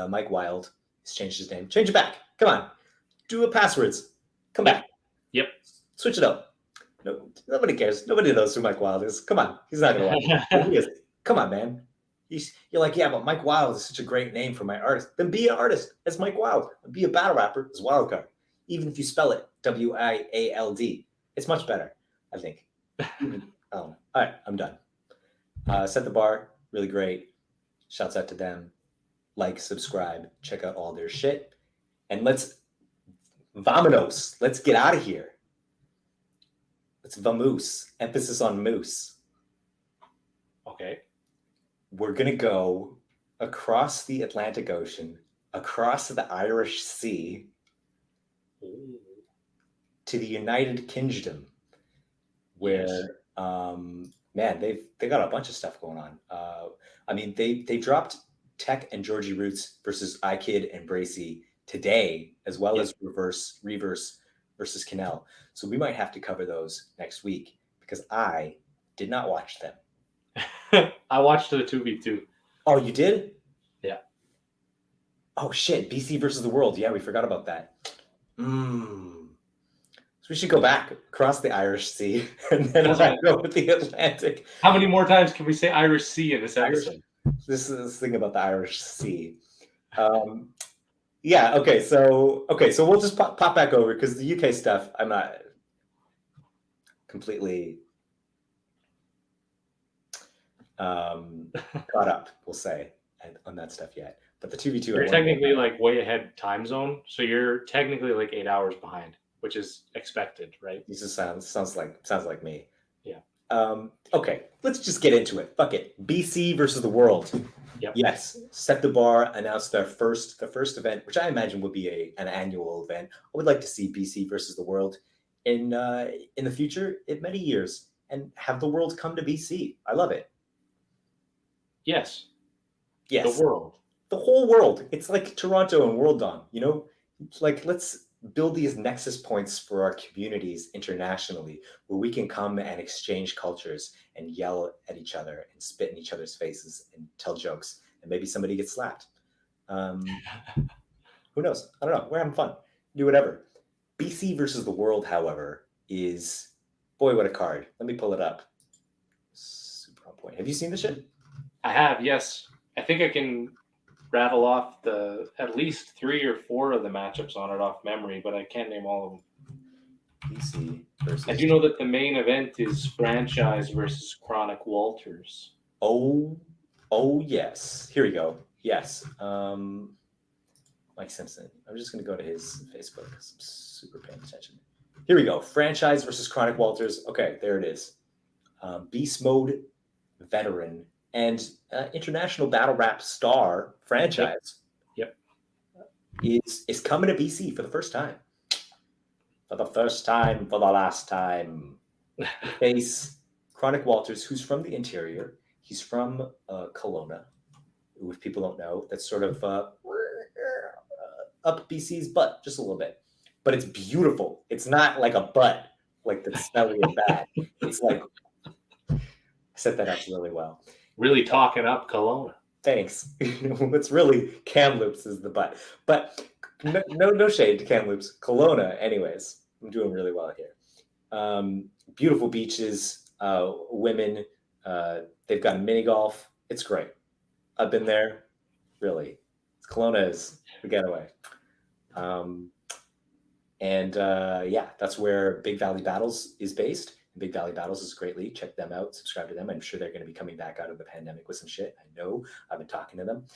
Mike Wild has changed his name. Change it back. Come on. Do a passwords. Come back.
Yep.
Switch it up. No, nobody cares. Nobody knows who Mike Wild is. Come on. He's not going to watch it. Come on, man. You're like, yeah, but Mike Wild is such a great name for my artist. Then be an artist as Mike Wild. Be a battle rapper as Wild Card. Even if you spell it Wiald. It's much better, I think. All right, I'm done. Set the Bar, really great. Shouts out to them. Like, subscribe, check out all their shit. And vamonos. Let's get out of here. Let's vamoose. Emphasis on moose.
Okay.
We're going to go across the Atlantic Ocean, across the Irish Sea, to the United Kingdom, where, they got a bunch of stuff going on. They dropped Tech and Georgie Roots versus iKid and Bracy today, as well as Reverse versus Canal. So we might have to cover those next week because I did not watch them.
I watched the 2v2.
Oh, you did?
Yeah.
Oh shit, BC versus the world. Yeah, we forgot about that. So we should go back across the Irish Sea and then go with the Atlantic.
How many more times can we say Irish Sea in this episode?
This is this thing about the Irish Sea. Okay. So we'll just pop back over because the UK stuff, I'm not completely caught up, we'll say, on that stuff yet. But the 2v2,
you're technically like way ahead time zone, so you're technically like 8 hours behind, which is expected, right?
This just sounds like me.
Yeah.
Okay, let's just get into it. Fuck it. BC versus the world.
Yep.
Yes. Set the Bar announced the first event, which I imagine would be an annual event. I would like to see BC versus the world in the future, in many years, and have the world come to BC. I love it.
Yes.
Yes.
The world.
The whole world. It's like Toronto and Worldon, you know? Like, let's build these nexus points for our communities internationally where we can come and exchange cultures and yell at each other and spit in each other's faces and tell jokes, and maybe somebody gets slapped. Who knows? I don't know. We're having fun. Do whatever. BC versus the world, however, is, boy, what a card. Let me pull it up. Super on point. Have you seen this shit?
I have, yes. I think I can rattle off at least 3 or 4 of the matchups on it off memory, but I can't name all of them.
BC versus...
I do know that the main event is Franchise versus Chronic Walters.
Oh yes. Here we go. Yes. Mike Simpson. I'm just going to go to his Facebook because I'm super paying attention. Here we go. Franchise versus Chronic Walters. Okay, there it is. Beast Mode veteran and international battle rap star Franchise.
Yep.
Is coming to BC for the first time. For the first time, for the last time. Face Chronic Walters, who's from the interior. He's from Kelowna. Who, if people don't know, that's sort of up BC's butt just a little bit. But it's beautiful. It's not like a butt, like the smelly and bad. It's like, I set that up really well.
Really talking up Kelowna.
Thanks. It's really Kamloops is the butt. But no shade to Kamloops. Kelowna, anyways. I'm doing really well here. Beautiful beaches, women. They've got mini golf. It's great. I've been there. Really. Kelowna is the getaway. That's where Big Valley Battles is based. Big Valley Battles is a great league. Check them out. Subscribe to them. I'm sure they're going to be coming back out of the pandemic with some shit. I know. I've been talking to them.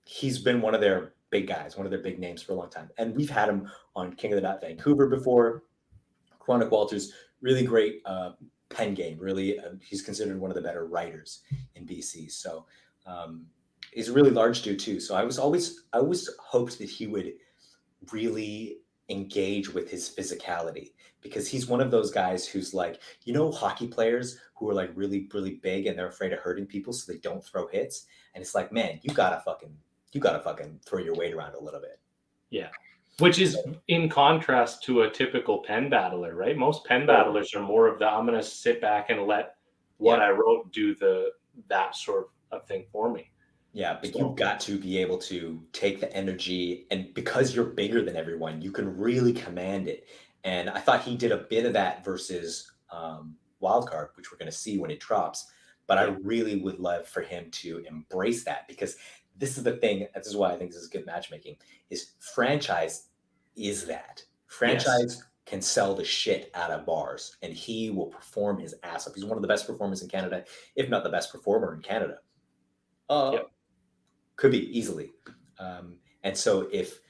He's been one of their big guys, one of their big names for a long time. And we've had him on King of the Dot Vancouver before. Chronic Walters, really great pen game. Really, he's considered one of the better writers in BC. So he's a really large dude too. So I always hoped that he would really engage with his physicality, because he's one of those guys who's like, hockey players who are like really, really big and they're afraid of hurting people so they don't throw hits. And it's like, man, you gotta fucking throw your weight around a little bit.
Yeah. Which is in contrast to a typical pen battler, right? Most pen battlers are more of the, I'm going to sit back and let what I wrote do that sort of thing for me.
Yeah, but you've got to be able to take the energy, and because you're bigger than everyone, you can really command it. And I thought he did a bit of that versus Wildcard, which we're going to see when it drops. But I really would love for him to embrace that, because this is the thing. This is why I think this is good matchmaking. Is franchise is that franchise can sell the shit out of bars, and he will perform his ass off. He's one of the best performers in Canada, if not the best performer in Canada. Could be easily. And so if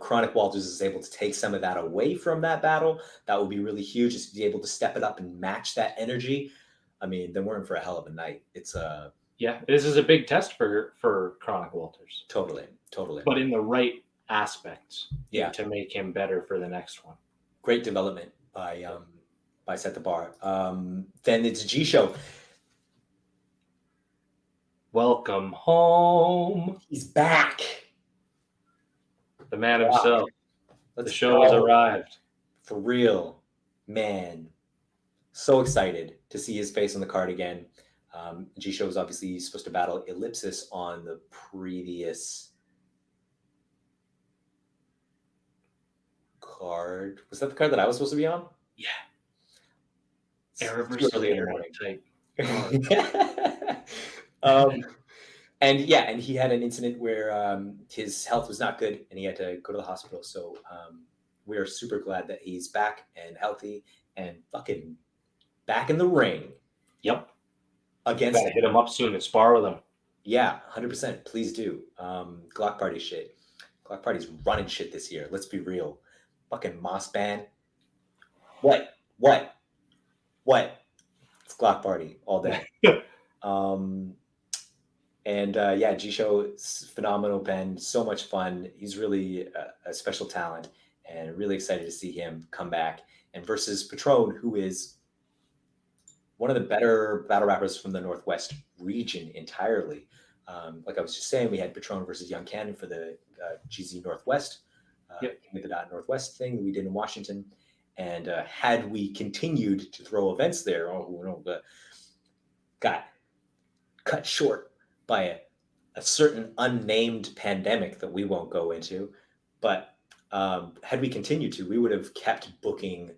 Chronic Walters is able to take some of that away from that battle, that would be really huge. Just to be able to step it up and match that energy. I mean, then we're in for a hell of a night. It's
this is a big test for Chronic Walters.
Totally.
But in the right aspects, to make him better for the next one.
Great development by Set the Bar. Then it's G Show.
Welcome home.
He's back.
The man himself. The show has arrived.
For real, man. So excited to see his face on the card again. G Show was obviously supposed to battle Ellipsis on the previous card. Was that the card that I was supposed to be on?
Yeah. Error versus
early in the morning. And he had an incident where his health was not good and he had to go to the hospital. So we are super glad that he's back and healthy and fucking back in the ring.
Yep.
Against
hit him up soon and spar with him.
Yeah, 100%. Please do. Glock Party shit. Glock Party's running shit this year. Let's be real. Fucking Moss Band. What? It's Glock Party all day. G Show, phenomenal pen, so much fun. He's really a special talent, and really excited to see him come back. And versus Patron, who is one of the better battle rappers from the Northwest region entirely. Like I was just saying, we had Patron versus Young Cannon for the GZ Northwest, with the Northwest thing that we did in Washington. And had we continued to throw events there, got cut short by a certain unnamed pandemic that we won't go into. But had we continued to, we would have kept booking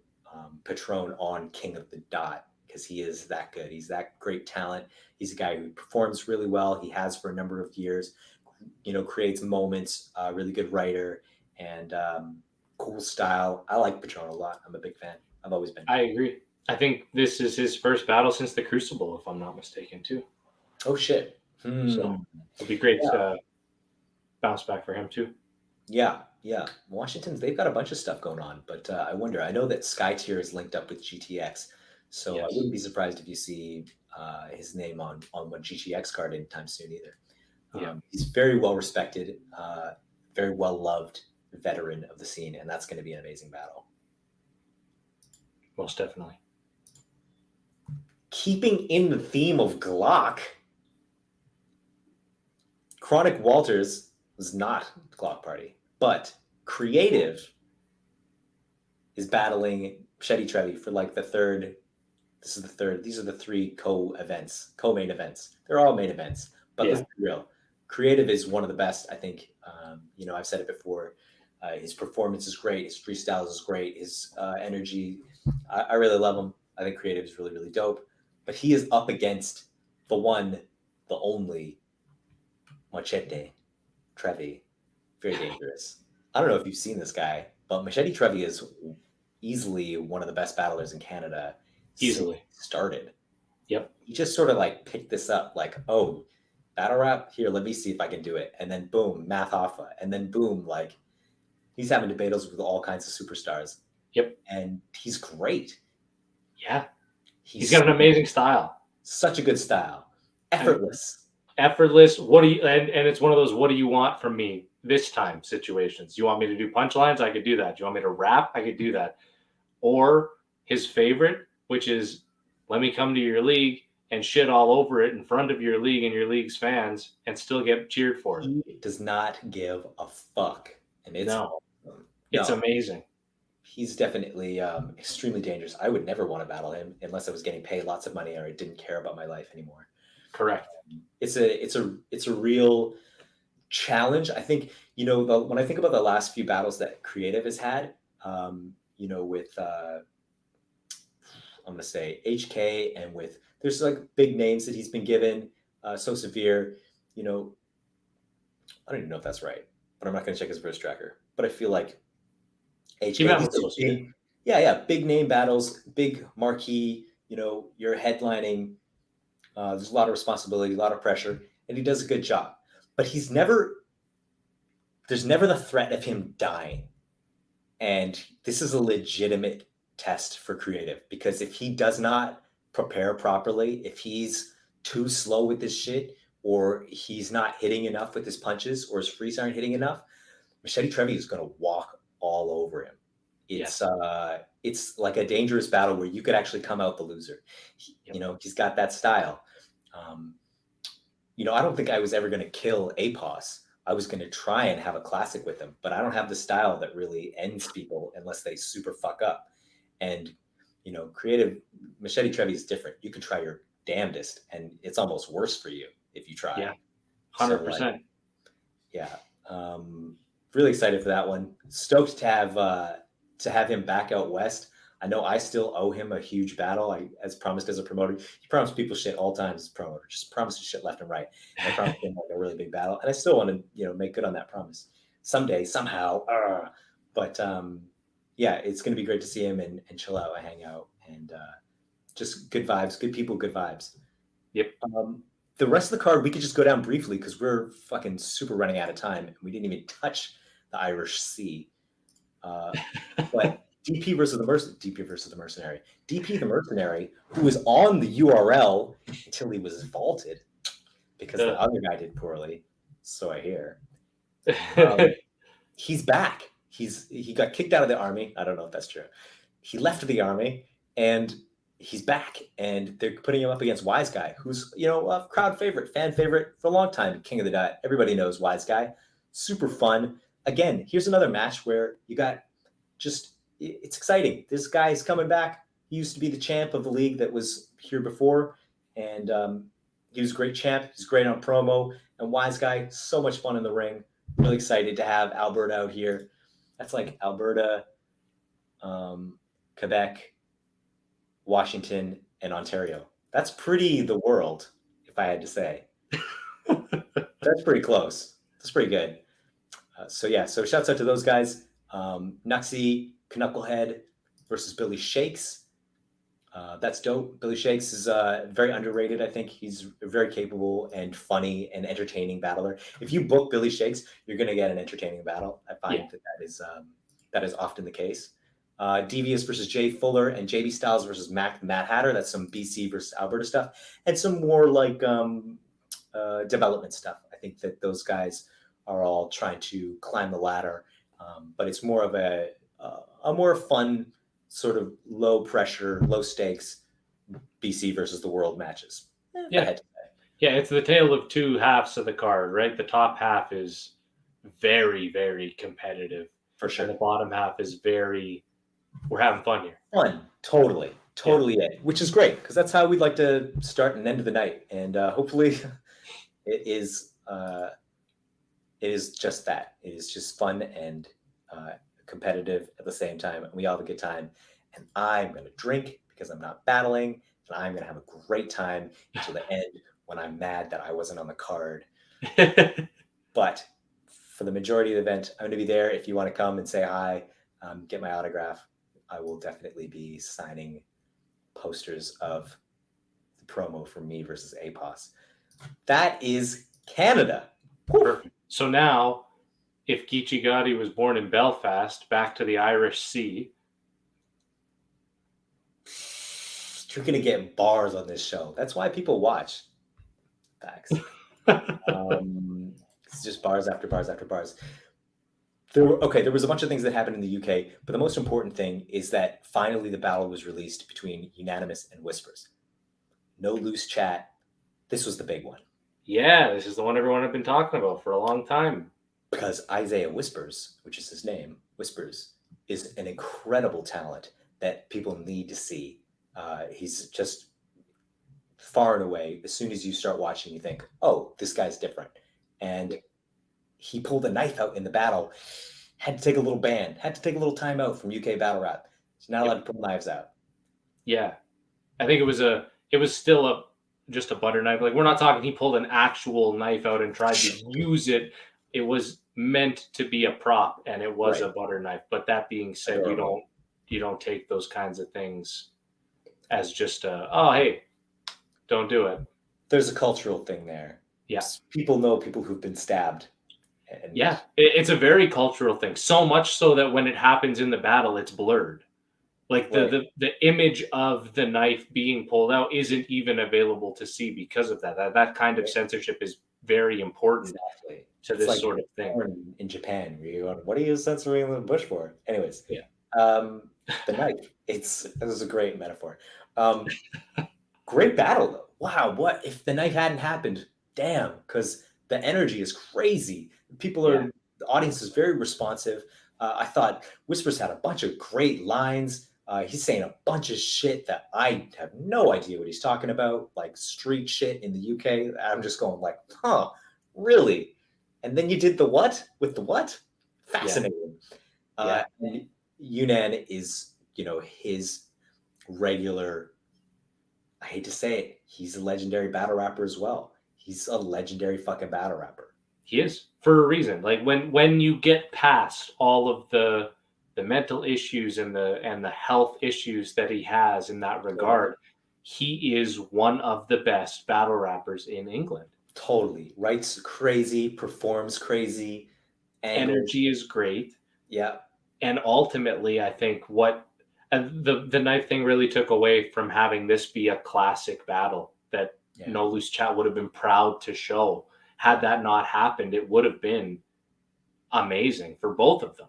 Patron on King of the Dot, because he is that good. He's that great talent. He's a guy who performs really well. He has for a number of years, creates moments, really good writer, and cool style. I like Patron a lot. I'm a big fan. I've always been.
I agree. I think this is his first battle since the Crucible, if I'm not mistaken, too.
Oh, shit.
So it'll be great to bounce back for him, too.
Yeah. Washington, they've got a bunch of stuff going on, but I wonder. I know that Sky Tier is linked up with GTX, so I wouldn't be surprised if you see his name on one GTX card anytime soon either. He's very well respected, very well loved veteran of the scene, and that's going to be an amazing battle.
Most definitely.
Keeping in the theme of Glock, Chronic Walters was not Glock Party, but Creative is battling Machete Trevi for like the third. This is the third. These are the three co-main events. They're all main events, but let's be real. Creative is one of the best. I think, I've said it before. His performance is great. His freestyles is great. His energy, I really love him. I think Creative is really, really dope. But he is up against the one, the only Machete Trevi. Very dangerous. I don't know if you've seen this guy, but Machete Trevi is easily one of the best battlers in Canada.
Easily.
Started.
Yep.
He just sort of like picked this up, like, oh, battle rap? Here, let me see if I can do it. And then boom, Math Hoffa. And then boom, like, he's having debates with all kinds of superstars.
Yep.
And he's great.
Yeah. He's got an amazing style.
Such a good style. Effortless.
Effortless. What do you and it's one of those what do you want from me this time situations. You want me to do punchlines? I could do that. You want me to rap? I could do that. Or his favorite, which is let me come to your league and shit all over it in front of your league and your league's fans and still get cheered for it.
He does not give a fuck. And it's
it's amazing.
He's definitely extremely dangerous. I would never want to battle him unless I was getting paid lots of money or I didn't care about my life anymore.
Correct.
It's a real challenge. I think, when I think about the last few battles that Creative has had, with I'm gonna say HK and with there's like big names that he's been given, So Severe, I don't even know if that's right, but I'm not gonna check his verse tracker. But I feel like HK, big name battles, big marquee, you're headlining. There's a lot of responsibility, a lot of pressure, and he does a good job. But there's never the threat of him dying. And this is a legitimate test for Creative, because if he does not prepare properly, if he's too slow with this shit, or he's not hitting enough with his punches, or his frees aren't hitting enough, Machete Trevi is going to walk all over him. It's like a dangerous battle where you could actually come out the loser. He's got that style. I don't think I was ever going to kill APOS. I was going to try and have a classic with him, but I don't have the style that really ends people unless they super fuck up. And, Creative Machete Trevi is different. You can try your damnedest and it's almost worse for you if you try.
Yeah. 100%.
Really excited for that one. Stoked to have him back out west. I know I still owe him a huge battle. As promised as a promoter, he promised people shit all times as a promoter, just promises shit left and right. And I promised him like a really big battle, and I still want to, make good on that promise someday, somehow. But it's going to be great to see him and chill out and hang out and just good vibes, good people, good vibes.
Yep.
The rest of the card we could just go down briefly because we're fucking super running out of time and we didn't even touch the Irish Sea. But DP versus the Mercenary. DP the Mercenary, who was on the URL until he was vaulted because the other guy did poorly, so I hear. He's back. He got kicked out of the army. I don't know if that's true. He left the army and he's back, and they're putting him up against Wise Guy, who's a crowd favorite, fan favorite for a long time. King of the Dot. Everybody knows Wise Guy. Super fun. Again, here's another match where you got it's exciting. This guy's coming back. He used to be the champ of the league that was here before, and he was a great champ. He's great on promo. And Wise Guy, so much fun in the ring. Really excited to have Alberta out here. That's like Alberta, Quebec, Washington, and Ontario. That's pretty the world, if I had to say. That's pretty close. That's pretty good. So shouts out to those guys. Nuxie Knucklehead versus Billy Shakes. That's dope. Billy Shakes is very underrated. I think he's a very capable and funny and entertaining battler. If you book Billy Shakes, you're going to get an entertaining battle. I find that is often the case. Devious versus Jay Fuller and JB Styles versus Matt Hatter. That's some BC versus Alberta stuff and some more like development stuff. I think that those guys are all trying to climb the ladder, but it's more of a more fun sort of low pressure, low stakes BC versus the world matches.
Yeah, it's the tale of two halves of the card, right? The top half is very, very competitive.
For sure.
And the bottom half is we're having fun here.
Fun, totally it, which is great because that's how we'd like to start and end the night. And hopefully it is just that. It is just fun and competitive at the same time. And we all have a good time. And I'm going to drink because I'm not battling. And I'm going to have a great time until the end when I'm mad that I wasn't on the card. But for the majority of the event, I'm going to be there. If you want to come and say hi, get my autograph, I will definitely be signing posters of the promo for me versus APOS. That is Canada.
Perfect. So now, if Geechee Gotti was born in Belfast, back to the Irish Sea.
You're gonna get bars on this show. That's why people watch. Facts. It's just bars after bars after bars. There was a bunch of things that happened in the UK, but the most important thing is that finally the battle was released between Unanimous and Whispers. No loose chat. This was the big one.
Yeah, this is the one everyone had been talking about for a long time.
Because Isaiah Whispers, which is his name, Whispers, is an incredible talent that people need to see. He's just far and away, as soon as you start watching, you think, oh, this guy's different. And he pulled a knife out in the battle, had to take a little ban, had to take a little time out from UK Battlerap. He's not allowed to pull knives out.
Yeah. I think it was still just a butter knife. Like, we're not talking he pulled an actual knife out and tried to use it. It was meant to be a prop, and it was a butter knife. But that being said, you don't take those kinds of things as just oh, hey, don't do it.
There's a cultural thing there.
Yes.
People know people who've been stabbed.
And it's a very cultural thing. So much so that when it happens in the battle, it's blurred. Like the image of the knife being pulled out isn't even available to see because of that. That kind of censorship is very important to this sort of thing.
In Japan, where you're going, what are you censoring the bush for? Anyways, the knife. It was a great metaphor. Great battle though. Wow, what if the knife hadn't happened? Damn, because the energy is crazy. The audience is very responsive. I thought Whispers had a bunch of great lines. He's saying a bunch of shit that I have no idea what he's talking about, like street shit in the UK. I'm just going like, huh, really? And then you did the what with the what? Fascinating. And Yunan is, his regular, I hate to say it, he's a legendary battle rapper as well. He's a legendary fucking battle rapper.
He is, for a reason. Like when you get past all of the mental issues and the health issues that he has in that regard, he is one of the best battle rappers in England.
Totally. Writes crazy, performs crazy.
Energy is great.
Yeah.
And ultimately, I think what the knife thing really took away from having this be a classic battle that No Loose Chat would have been proud to show. Had that not happened, it would have been amazing for both of them.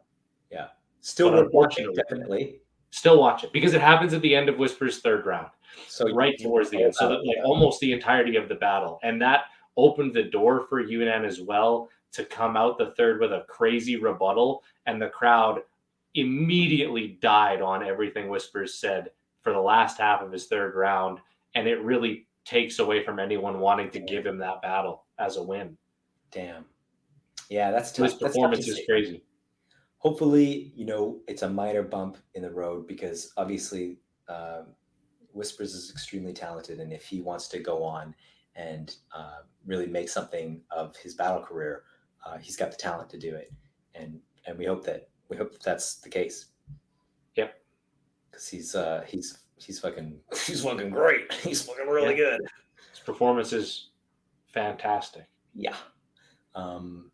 Yeah. Still worth watching, definitely.
Still watch it because it happens at the end of Whisper's third round. So right towards the end. So that, like almost the entirety of the battle. And that opened the door for Yunan as well to come out the third with a crazy rebuttal. And the crowd immediately died on everything Whispers said for the last half of his third round. And it really takes away from anyone wanting to give him that battle as a win.
Damn. Yeah, that's tough.
His performance is crazy.
Hopefully, it's a minor bump in the road because obviously Whispers is extremely talented. And if he wants to go on and really make something of his battle career, he's got the talent to do it. And we hope that that's the case.
Yep.
Because he's fucking great. He's fucking really good.
His performance is fantastic.
Yeah.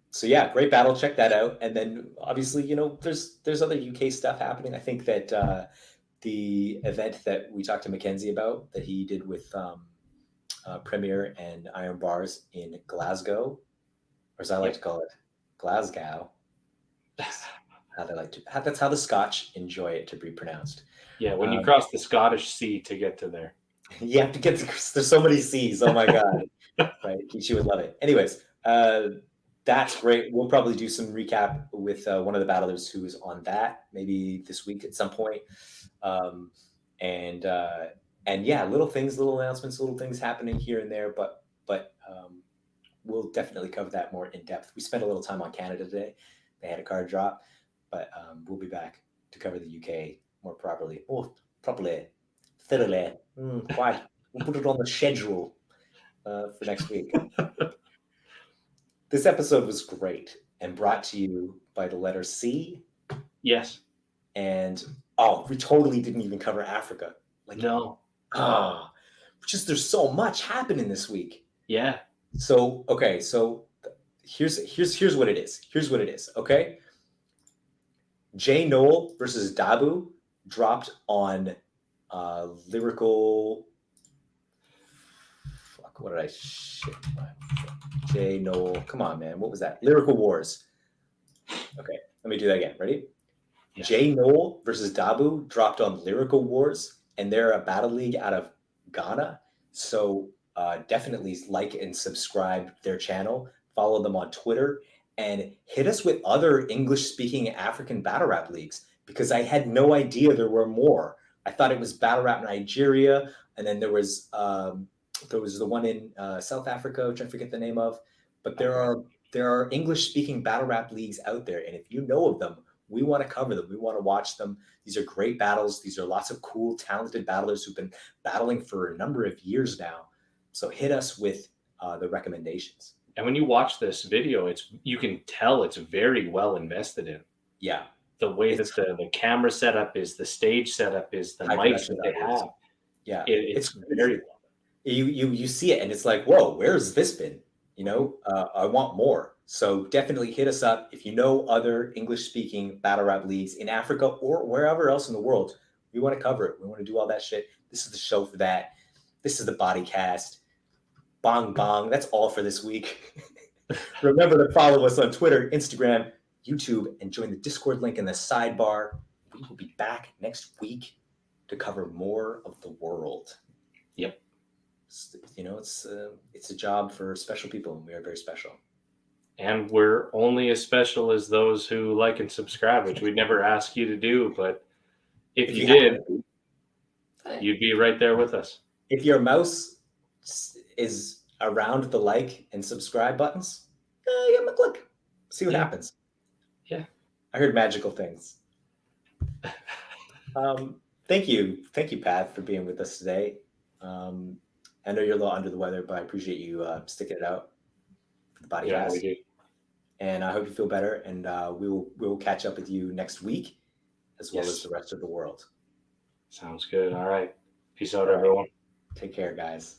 So yeah, great battle. Check that out. And then obviously, there's other UK stuff happening. I think that the event that we talked to Mackenzie about that he did with Premier and Iron Bars in Glasgow, or as I like to call it, Glasgow. That's how the Scotch enjoy it to be pronounced.
Yeah, when you cross the Scottish Sea to get to there.
You have to get there's so many seas. Oh my God. Right. She would love it. Anyways, that's great. We'll probably do some recap with one of the battlers who is on that maybe this week at some point. And yeah, little announcements, little things happening here and there, but we'll definitely cover that more in depth. We spent a little time on Canada today. They had a card drop, but we'll be back to cover the UK more properly. Thoroughly. Why? We'll put it on the schedule for next week. This episode was great and brought to you by the letter C.
Yes.
And we totally didn't even cover Africa.
No.
There's so much happening this week.
Yeah.
So here's what it is. Okay. Jay Noel versus Dabu dropped on lyrical. Fuck, what did I shit? J Noel, come on, man, what was that? Lyrical Wars. Okay, let me do that again. Ready?
Yeah.
J Noel versus Dabu dropped on Lyrical Wars, and they're a battle league out of Ghana. So definitely like and subscribe their channel. Follow them on Twitter and hit us with other English-speaking African battle rap leagues because I had no idea there were more. I thought it was Battle Rap Nigeria, and then there was the one in South Africa, which I forget the name of. But there are English-speaking battle rap leagues out there, and if you know of them, we want to cover them. We want to watch them. These are great battles. These are lots of cool, talented battlers who've been battling for a number of years now. So hit us with the recommendations.
And when you watch this video, you can tell it's very well invested in.
Yeah.
The way that the camera setup is, the stage setup is, the mics that they have.
Yeah.
It's very well.
You see it and it's like, whoa, where's this been? I want more. So definitely hit us up if you know other English-speaking battle rap leagues in Africa or wherever else in the world. We want to cover it. We want to do all that shit. This is the show for that. This is the Bodycast. Bong bong. That's all for this week. Remember to follow us on Twitter, Instagram, YouTube, and join the Discord link in the sidebar. We will be back next week to cover more of the world.
Yep.
It's a job for special people, and we are very special.
And we're only as special as those who like and subscribe, which we'd never ask you to do. But if you did, you'd be right there with us.
If your mouse is around the like and subscribe buttons, give them a click. See what happens.
Yeah.
I heard magical things. Thank you, Pat, for being with us today. I know you're a little under the weather, but I appreciate you sticking it out for the Bodycast.
Yeah, we do.
And I hope you feel better. And we will catch up with you next week, as well as the rest of the world.
Sounds good. All right. Peace out, everyone.
Take care, guys.